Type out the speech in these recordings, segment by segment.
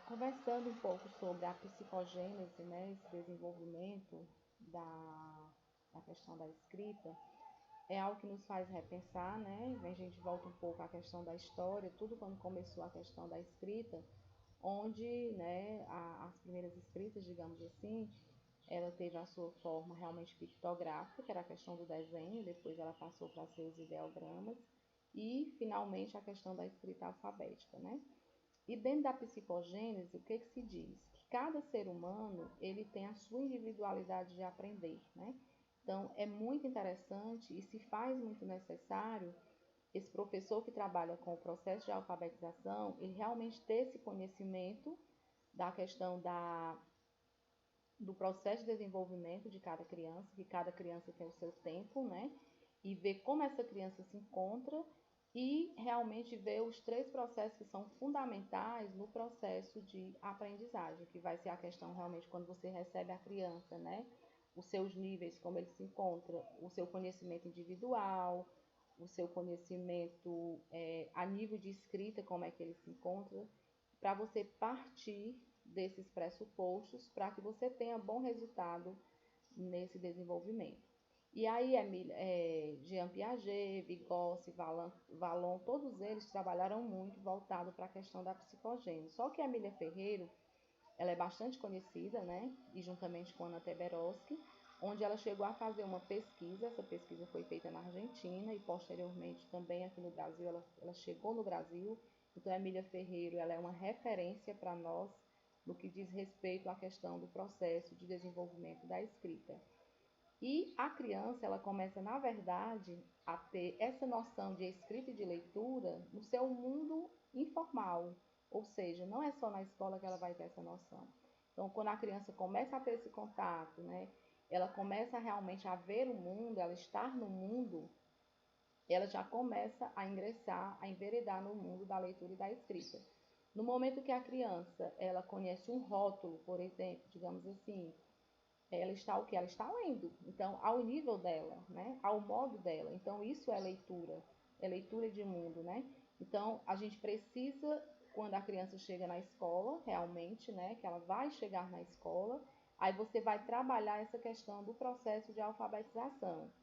Conversando um pouco sobre a psicogênese, né, esse desenvolvimento da questão da escrita, é algo que nos faz repensar, né? A gente volta um pouco à questão da história, tudo quando começou a questão da escrita, onde, né, as primeiras escritas, digamos assim, ela teve a sua forma realmente pictográfica, que era a questão do desenho, depois ela passou para ser os ideogramas, e finalmente a questão da escrita alfabética, né? E dentro da psicogênese, o que se diz? Que cada ser humano ele tem a sua individualidade de aprender, né? Então, é muito interessante e se faz muito necessário esse professor que trabalha com o processo de alfabetização, ele realmente ter esse conhecimento da questão do processo de desenvolvimento de cada criança, que cada criança tem o seu tempo, né? E ver como essa criança se encontra e realmente ver os três processos que são fundamentais no processo de aprendizagem, que vai ser a questão realmente quando você recebe a criança, né? Os seus níveis, como ele se encontra, o seu conhecimento individual, o seu conhecimento a nível de escrita, como é que ele se encontra, para você partir desses pressupostos para que você tenha bom resultado nesse desenvolvimento. E aí, Jean Piaget, Vygotsky, Vallon, todos eles trabalharam muito voltado para a questão da psicogênese. Só que a Emília Ferreiro, ela é bastante conhecida, né? E juntamente com Anna Teberoski, onde ela chegou a fazer uma pesquisa. Essa pesquisa foi feita na Argentina e posteriormente também aqui no Brasil. Ela chegou no Brasil. Então, a Emília Ferreiro, ela é uma referência para nós no que diz respeito à questão do processo de desenvolvimento da escrita. E a criança, ela começa, na verdade, a ter essa noção de escrita e de leitura no seu mundo informal. Ou seja, não é só na escola que ela vai ter essa noção. Então, quando a criança começa a ter esse contato, né, ela começa realmente a ver o mundo, ela estar no mundo, ela já começa a ingressar, a enveredar no mundo da leitura e da escrita. No momento que a criança, ela conhece um rótulo, por exemplo, digamos assim, ela está o que? Ela está lendo. Então, ao nível dela, né? Ao modo dela. Então, isso é leitura de mundo, né? Então, a gente precisa, quando a criança chega na escola, realmente, né? Que ela vai chegar na escola, aí você vai trabalhar essa questão do processo de alfabetização.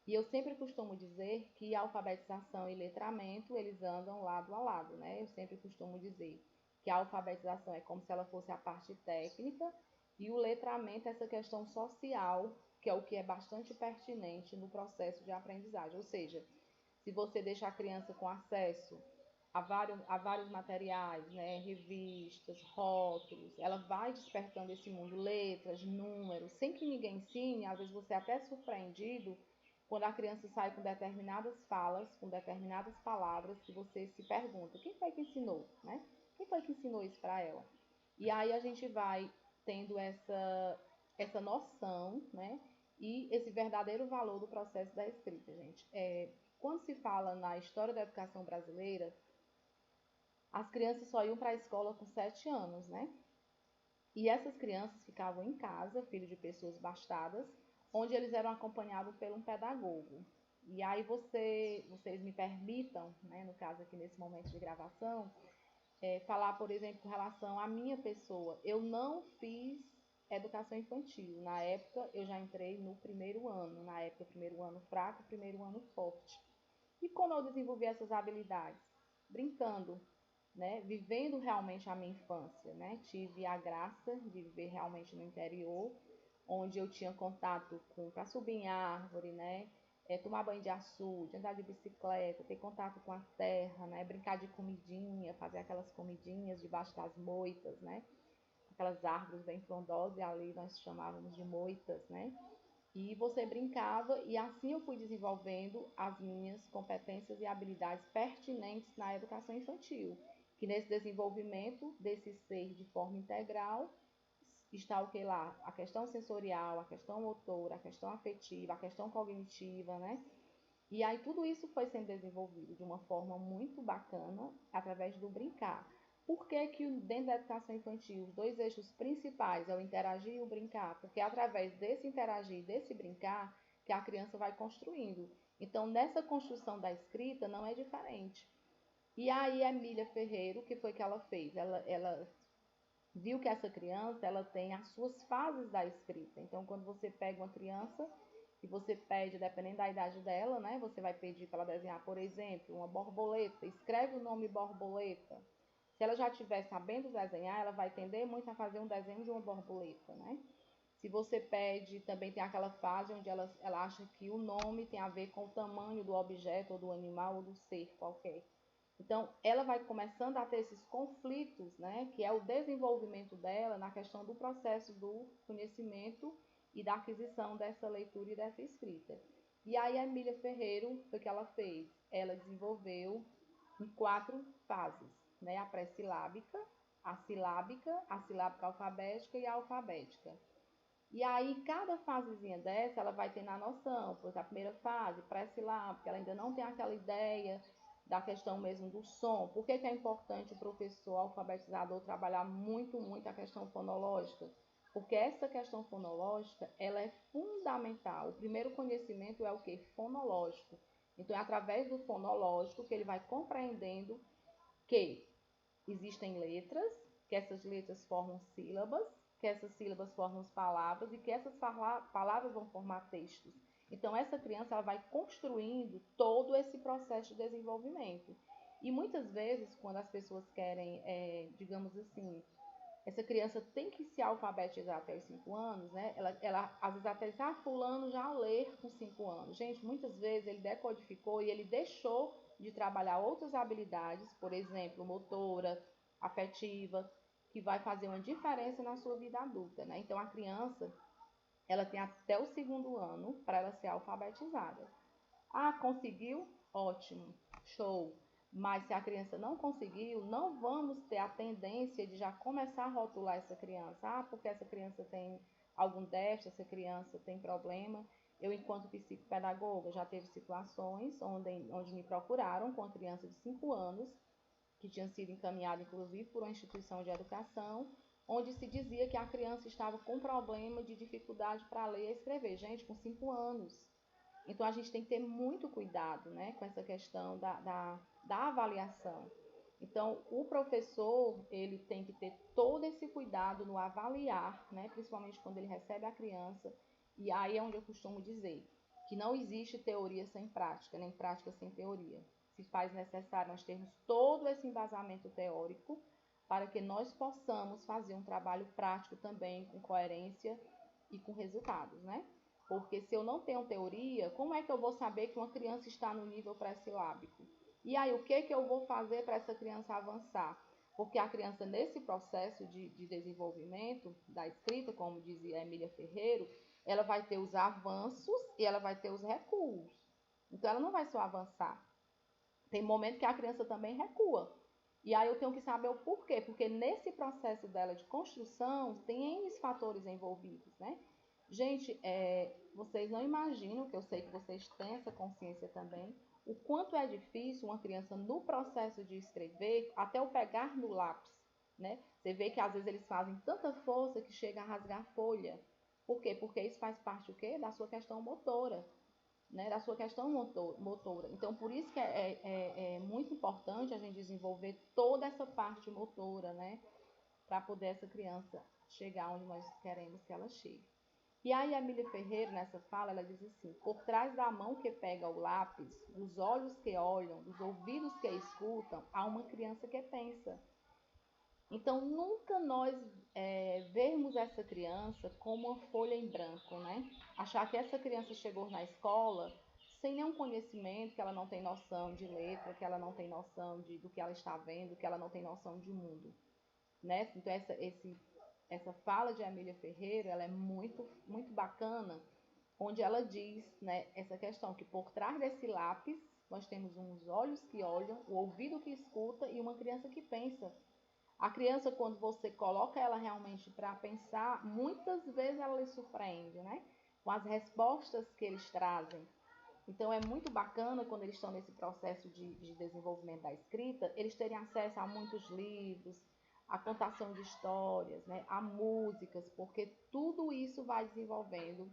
E eu sempre costumo dizer que alfabetização e letramento, eles andam lado a lado, né? Eu sempre costumo dizer que a alfabetização é como se ela fosse a parte técnica e o letramento é essa questão social, que é o que é bastante pertinente no processo de aprendizagem. Ou seja, se você deixa a criança com acesso a vários materiais, né, revistas, rótulos, ela vai despertando esse mundo, letras, números, sem que ninguém ensine, às vezes você é até surpreendido quando a criança sai com determinadas falas, com determinadas palavras, que você se pergunta, quem foi que ensinou, né? Quem foi que ensinou isso para ela? E aí a gente vai tendo essa noção, né? E esse verdadeiro valor do processo da escrita, gente. Quando se fala na história da educação brasileira, as crianças só iam para a escola com 7 anos, né? E essas crianças ficavam em casa, filhos de pessoas bastadas, onde eles eram acompanhados por um pedagogo. E aí vocês me permitam, né, no caso aqui nesse momento de gravação, falar, por exemplo, com relação à minha pessoa. Eu não fiz educação infantil. Na época, eu já entrei no primeiro ano. Na época, primeiro ano fraco, primeiro ano forte. E como eu desenvolvi essas habilidades? Brincando, né? Vivendo realmente a minha infância, né? Tive a graça de viver realmente no interior, onde eu tinha contato com para subir em árvore, né? Tomar banho de açude, andar de bicicleta, ter contato com a terra, né? Brincar de comidinha, fazer aquelas comidinhas debaixo das moitas, né? Aquelas árvores bem frondosas, e ali nós chamávamos de moitas, né? E você brincava, e assim eu fui desenvolvendo as minhas competências e habilidades pertinentes na educação infantil, que nesse desenvolvimento desse ser de forma integral está o que lá? A questão sensorial, a questão motora, a questão afetiva, a questão cognitiva, né? E aí tudo isso foi sendo desenvolvido de uma forma muito bacana através do brincar. Por que que dentro da educação infantil os dois eixos principais é o interagir e o brincar? Porque é através desse interagir e desse brincar que a criança vai construindo. Então, nessa construção da escrita não é diferente. E aí a Emília Ferreiro, o que foi que ela fez? Ela viu que essa criança ela tem as suas fases da escrita. Então, quando você pega uma criança e você pede, dependendo da idade dela, né, você vai pedir para ela desenhar, por exemplo, uma borboleta, escreve o nome borboleta. Se ela já estiver sabendo desenhar, ela vai tender muito a fazer um desenho de uma borboleta, né? Se você pede, também tem aquela fase onde ela acha que o nome tem a ver com o tamanho do objeto, ou do animal, ou do ser qualquer. Então, ela vai começando a ter esses conflitos, né, que é o desenvolvimento dela na questão do processo do conhecimento e da aquisição dessa leitura e dessa escrita. E aí a Emília Ferreiro, foi o que ela fez? Ela desenvolveu em 4 fases, né, a pré-silábica, a silábica alfabética e a alfabética. E aí, cada fasezinha dessa, ela vai ter na noção, pois a primeira fase, pré-silábica, ela ainda não tem aquela ideia da questão mesmo do som. Por que que é importante o professor alfabetizador trabalhar muito, muito a questão fonológica? Porque essa questão fonológica, ela é fundamental. O primeiro conhecimento é o que? Fonológico. Então, é através do fonológico que ele vai compreendendo que existem letras, que essas letras formam sílabas, que essas sílabas formam palavras e que essas palavras vão formar textos. Então, essa criança ela vai construindo todo esse processo de desenvolvimento. E muitas vezes, quando as pessoas querem, digamos assim, essa criança tem que se alfabetizar até os 5 anos, né? Ela às vezes até diz, fulano já lê com 5 anos. Gente, muitas vezes ele decodificou e ele deixou de trabalhar outras habilidades, por exemplo, motora, afetiva, que vai fazer uma diferença na sua vida adulta, né? Então a criança, ela tem até o 2º ano para ela ser alfabetizada. Conseguiu? Ótimo, show. Mas se a criança não conseguiu, não vamos ter a tendência de já começar a rotular essa criança. Porque essa criança tem algum déficit, essa criança tem problema. Eu, enquanto psicopedagoga, já teve situações onde me procuraram com uma criança de 5 anos, que tinha sido encaminhada, inclusive, por uma instituição de educação, onde se dizia que a criança estava com problema de dificuldade para ler e escrever. Gente, com 5 anos. Então, a gente tem que ter muito cuidado, né, com essa questão da avaliação. Então, o professor, ele tem que ter todo esse cuidado no avaliar, né, principalmente quando ele recebe a criança. E aí é onde eu costumo dizer que não existe teoria sem prática, nem prática sem teoria. Se faz necessário nós termos todo esse embasamento teórico para que nós possamos fazer um trabalho prático também com coerência e com resultados, né? Porque se eu não tenho teoria, como é que eu vou saber que uma criança está no nível pré-silábico? E aí, o que que eu vou fazer para essa criança avançar? Porque a criança, nesse processo de desenvolvimento da escrita, como dizia a Emília Ferreiro, ela vai ter os avanços e ela vai ter os recuos. Então, ela não vai só avançar. Tem momento que a criança também recua. E aí eu tenho que saber o porquê. Porque nesse processo dela de construção, tem N fatores envolvidos, né? Gente, vocês não imaginam, que eu sei que vocês têm essa consciência também, o quanto é difícil uma criança no processo de escrever, até o pegar no lápis, né? Você vê que às vezes eles fazem tanta força que chega a rasgar a folha. Por quê? Porque isso faz parte o quê? Da sua questão motora, né? Da sua questão motora. Então, por isso que é muito importante a gente desenvolver toda essa parte motora, né? Para poder essa criança chegar onde nós queremos que ela chegue. E aí a Emília Ferreira, nessa fala, ela diz assim: por trás da mão que pega o lápis, dos olhos que olham, dos ouvidos que escutam, há uma criança que pensa. Então, nunca nós vermos essa criança como uma folha em branco, né? Achar que essa criança chegou na escola sem nenhum conhecimento, que ela não tem noção de letra, que ela não tem noção do que ela está vendo, que ela não tem noção de mundo, né? Então, essa fala de Emília Ferreira, ela é muito, muito bacana, onde ela diz, né, essa questão que por trás desse lápis nós temos uns olhos que olham, o ouvido que escuta e uma criança que pensa. A criança, quando você coloca ela realmente para pensar, muitas vezes ela lhe surpreende, né? Com as respostas que eles trazem. Então, é muito bacana quando eles estão nesse processo de desenvolvimento da escrita, eles terem acesso a muitos livros, a contação de histórias, né? A músicas, porque tudo isso vai desenvolvendo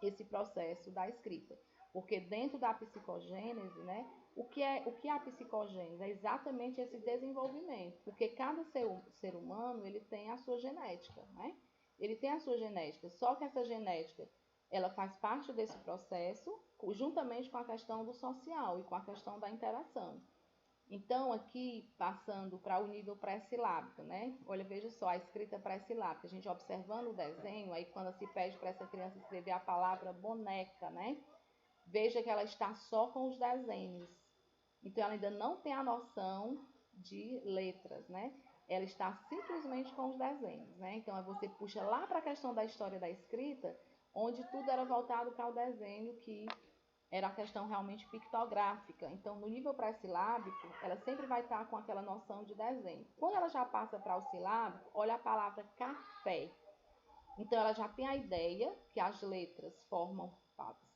esse processo da escrita. Porque dentro da psicogênese, né, o que é a psicogênese? É exatamente esse desenvolvimento, porque cada ser humano ele tem a sua genética, né? Ele tem a sua genética, só que essa genética ela faz parte desse processo, juntamente com a questão do social e com a questão da interação. Então, aqui, passando para o nível pré-silábico, né? Olha, veja só, a escrita pré-silábica. A gente observando o desenho, aí quando se pede para essa criança escrever a palavra boneca, né? Veja que ela está só com os desenhos. Então, ela ainda não tem a noção de letras, né? Ela está simplesmente com os desenhos, né? Então, você puxa lá para a questão da história da escrita, onde tudo era voltado para o desenho, que era a questão realmente pictográfica. Então, no nível pré-silábico, ela sempre vai estar com aquela noção de desenho. Quando ela já passa para o silábico, olha a palavra café. Então, ela já tem a ideia que as letras formam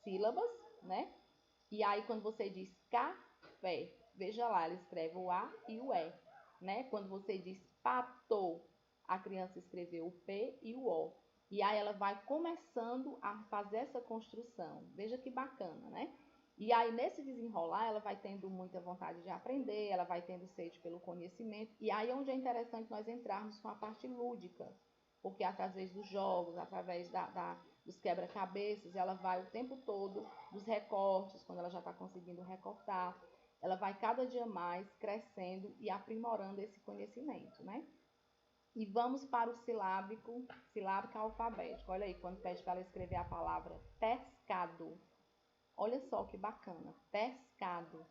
sílabas, né? E aí, quando você diz café, veja lá, ela escreve o A e o E, né? Quando você diz pato, a criança escreveu o P e o O. E aí ela vai começando a fazer essa construção. Veja que bacana, né? E aí, nesse desenrolar, ela vai tendo muita vontade de aprender, ela vai tendo sede pelo conhecimento. E aí é onde é interessante nós entrarmos com a parte lúdica. Porque através dos jogos, através dos quebra-cabeças, ela vai o tempo todo, dos recortes, quando ela já está conseguindo recortar, ela vai cada dia mais crescendo e aprimorando esse conhecimento, né? E vamos para o silábico alfabético. Olha aí, quando pede para ela escrever a palavra pescado. Olha só que bacana, pescado.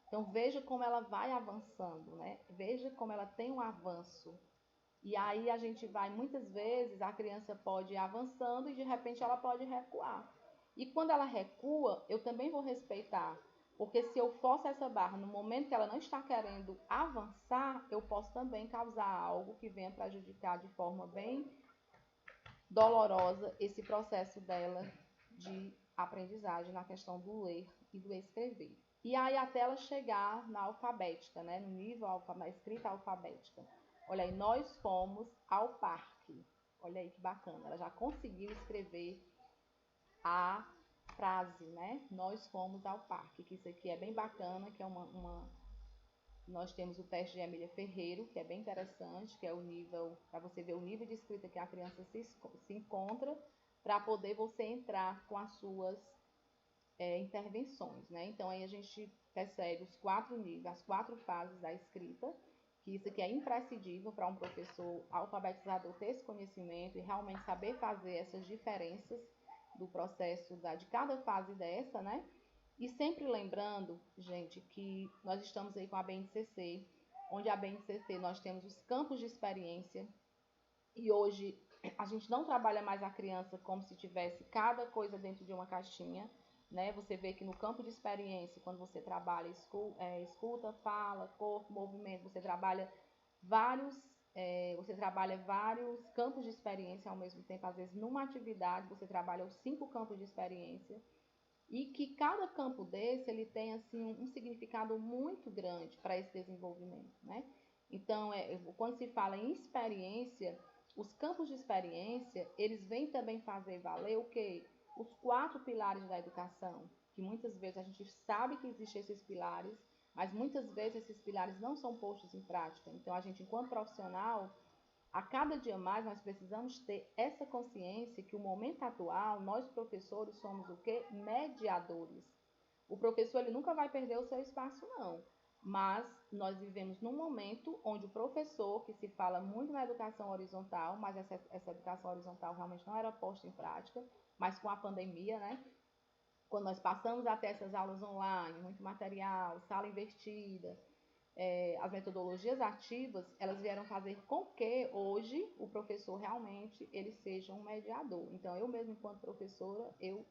Então veja como ela vai avançando, né? Veja como ela tem um avanço. E aí a gente vai, muitas vezes, a criança pode ir avançando e de repente ela pode recuar. E quando ela recua, eu também vou respeitar. Porque se eu forço essa barra no momento que ela não está querendo avançar, eu posso também causar algo que venha prejudicar de forma bem dolorosa esse processo dela de aprendizagem na questão do ler e do escrever. E aí até ela chegar na alfabética, né? No nível na escrita alfabética. Olha aí, nós fomos ao parque. Olha aí que bacana. Ela já conseguiu escrever a frase, né? Nós fomos ao parque. Que isso aqui é bem bacana, que é nós temos o teste de Emília Ferreiro, que é bem interessante, que é o nível, para você ver o nível de escrita que a criança se encontra, para poder você entrar com as suas intervenções, né? Então aí a gente percebe os 4 níveis, as 4 fases da escrita, que isso aqui é imprescindível para um professor alfabetizador ter esse conhecimento e realmente saber fazer essas diferenças do processo de cada fase dessa, né? E sempre lembrando, gente, que nós estamos aí com a BNCC, onde a BNCC nós temos os campos de experiência e hoje a gente não trabalha mais a criança como se tivesse cada coisa dentro de uma caixinha, né? Você vê que no campo de experiência, quando você trabalha escuta, fala, corpo, movimento, vários, você trabalha vários campos de experiência ao mesmo tempo. Às vezes, numa atividade, você trabalha os 5 campos de experiência e que cada campo desse ele tem assim um significado muito grande para esse desenvolvimento, né? Então, quando se fala em experiência, os campos de experiência, eles vêm também fazer valer o quê? Os 4 pilares da educação, que muitas vezes a gente sabe que existem esses pilares, mas muitas vezes esses pilares não são postos em prática. Então, a gente, enquanto profissional, a cada dia mais nós precisamos ter essa consciência que o momento atual, nós professores somos o quê? Mediadores. O professor ele nunca vai perder o seu espaço, não. Mas nós vivemos num momento onde o professor, que se fala muito na educação horizontal, mas essa educação horizontal realmente não era posta em prática, mas com a pandemia, né? Quando nós passamos a ter essas aulas online, muito material, sala invertida, as metodologias ativas, elas vieram fazer com que hoje o professor realmente ele seja um mediador. Então, eu mesmo, enquanto professora, eu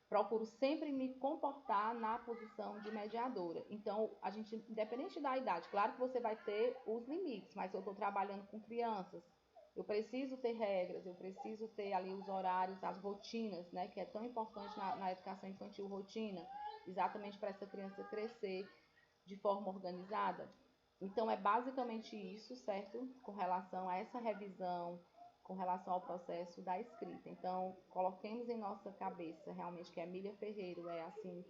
procuro sempre me comportar na posição de mediadora. Então, a gente, independente da idade, claro que você vai ter os limites, mas eu estou trabalhando com crianças, eu preciso ter regras, eu preciso ter ali os horários, as rotinas, né, que é tão importante na educação infantil, rotina, exatamente para essa criança crescer de forma organizada. Então, é basicamente isso, certo? Com relação a essa revisão, com relação ao processo da escrita. Então, coloquemos em nossa cabeça realmente que a Emília Ferreira é assim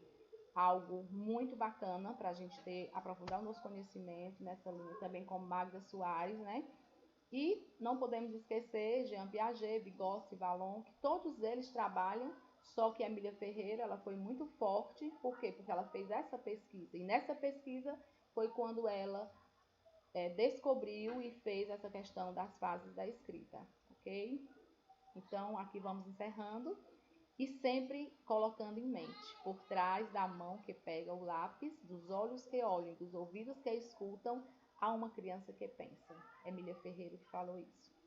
algo muito bacana para a gente aprofundar o nosso conhecimento nessa linha, também como Magda Soares, né? E não podemos esquecer Jean Piaget, Vygotsky, Vallon, que todos eles trabalham, só que a Emília Ferreira ela foi muito forte, por quê? Porque ela fez essa pesquisa, e nessa pesquisa foi quando ela descobriu e fez essa questão das fases da escrita, ok? Então, aqui vamos encerrando e sempre colocando em mente, por trás da mão que pega o lápis, dos olhos que olham, dos ouvidos que escutam, há uma criança que pensa. Emília Ferreira que falou isso.